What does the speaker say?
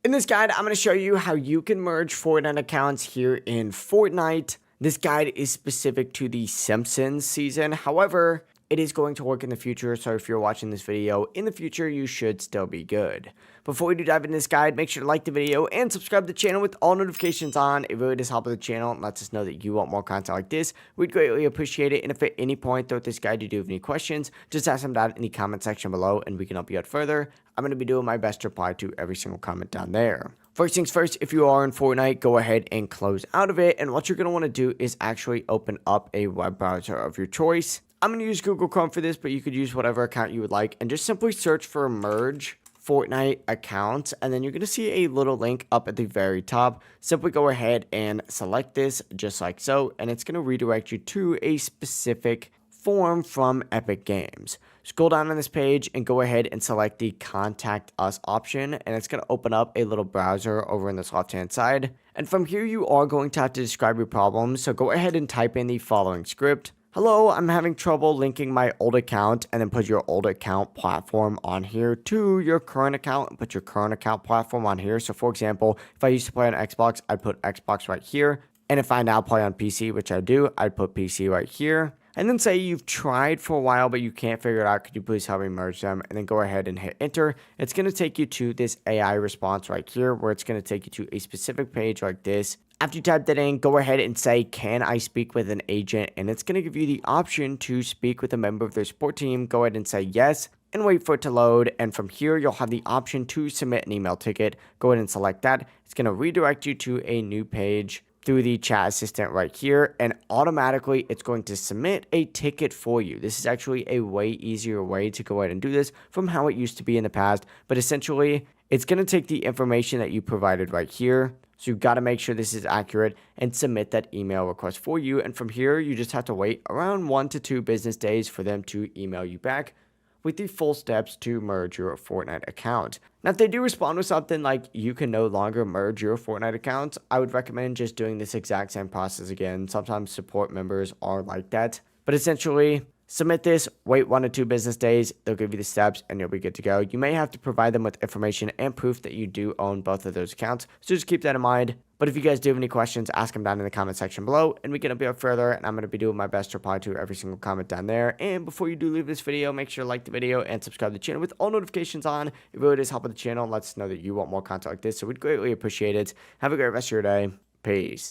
In this guide, I'm going to show you how you can merge Fortnite accounts here in Fortnite. This guide is specific to the Simpsons season. However, it is going to work in the future, so if you're watching this video in the future, you should still be good. Before we do dive into this guide, make sure to like the video and subscribe to the channel with all notifications on. It really does help with the channel and lets us know that you want more content like this. We'd greatly appreciate it, and if at any point throughout this guide you do have any questions, just ask them down in the comment section below and we can help you out further. I'm going to be doing my best to reply to every single comment down there. First things first, if you are in Fortnite, go ahead and close out of it, and what you're going to want to do is actually open up a web browser of your choice. I'm going to use Google Chrome for this, but you could use whatever account you would like, and just simply search for merge Fortnite accounts, and then you're going to see a little link up at the very top. Simply go ahead and select this just like so, and it's going to redirect you to a specific form from Epic Games. Scroll down on this page and go ahead and select the Contact Us option, and it's going to open up a little browser over in this left-hand side. And from here, you are going to have to describe your problem, so go ahead and type in the following script. Hello, I'm having trouble linking my old account, and then put your old account platform on here to your current account, and put your current account platform on here. So for example, if I used to play on Xbox, I'd put Xbox right here. And if I now play on PC, which I do, I'd put PC right here. And then say you've tried for a while, but you can't figure it out. Could you please help me merge them? And then go ahead and hit enter. It's going to take you to this AI response right here, where it's going to take you to a specific page like this. After you type that in, go ahead and say, can I speak with an agent? And it's going to give you the option to speak with a member of their support team. Go ahead and say yes and wait for it to load. And from here, you'll have the option to submit an email ticket. Go ahead and select that. It's going to redirect you to a new page through the chat assistant right here, and automatically it's going to submit a ticket for you. This is actually a way easier way to go ahead and do this from how it used to be in the past, but essentially it's going to take the information that you provided right here. So you've got to make sure this is accurate and submit that email request for you. And from here, you just have to wait around 1 to 2 business days for them to email you back with the full steps to merge your Fortnite account. Now, if they do respond with something like you can no longer merge your Fortnite account, I would recommend just doing this exact same process again. Sometimes support members are like that, but essentially submit this, wait 1 to 2 business days, they'll give you the steps and you'll be good to go. You may have to provide them with information and proof that you do own both of those accounts, so just keep that in mind. But if you guys do have any questions, ask them down in the comment section below, and we can help you out further, and I'm going to be doing my best to reply to every single comment down there. And before you do leave this video, make sure to like the video and subscribe to the channel with all notifications on. It really does help with the channel and lets us know that you want more content like this, so we'd greatly appreciate it. Have a great rest of your day. Peace.